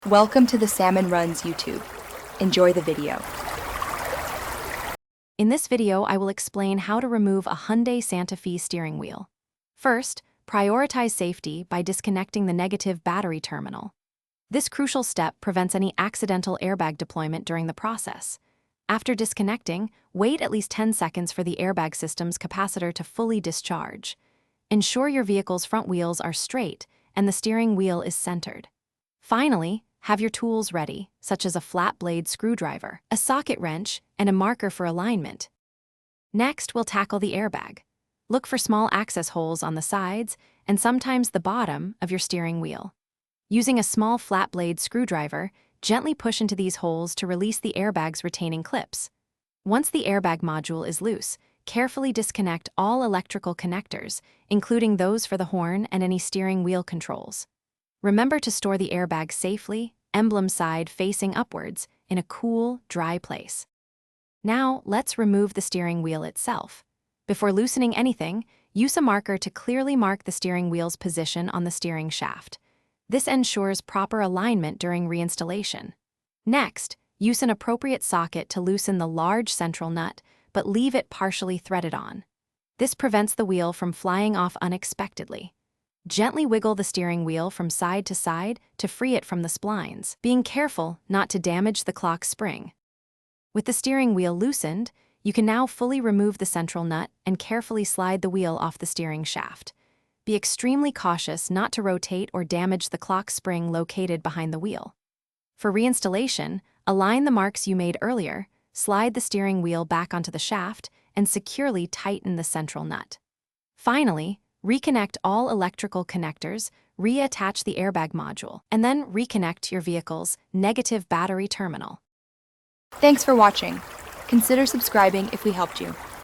Welcome to the Salmon Runs YouTube. Enjoy the video. In this video, I will explain how to remove a Hyundai Santa Fe steering wheel. First, prioritize safety by disconnecting the negative battery terminal. This crucial step prevents any accidental airbag deployment during the process. After disconnecting, wait at least 10 seconds for the airbag system's capacitor to fully discharge. Ensure your vehicle's front wheels are straight and the steering wheel is centered. Finally, have your tools ready, such as a flat blade screwdriver, a socket wrench, and a marker for alignment. Next, we'll tackle the airbag. Look for small access holes on the sides and sometimes the bottom of your steering wheel. Using a small flat blade screwdriver, gently push into these holes to release the airbag's retaining clips. Once the airbag module is loose, carefully disconnect all electrical connectors, including those for the horn and any steering wheel controls. Remember to store the airbag safely, emblem side facing upwards, in a cool, dry place. Now, let's remove the steering wheel itself. Before loosening anything, use a marker to clearly mark the steering wheel's position on the steering shaft. This ensures proper alignment during reinstallation. Next, use an appropriate socket to loosen the large central nut, but leave it partially threaded on. This prevents the wheel from flying off unexpectedly. Gently wiggle the steering wheel from side to free it from the splines, being careful not to damage the clock spring. With the steering wheel loosened, you can now fully remove the central nut and carefully slide the wheel off the steering shaft. Be extremely cautious not to rotate or damage the clock spring located behind the wheel. For reinstallation, align the marks you made earlier, slide the steering wheel back onto the shaft, and securely tighten the central nut. Finally, reconnect all electrical connectors, reattach the airbag module, and then reconnect your vehicle's negative battery terminal. Thanks for watching. Consider subscribing if we helped you.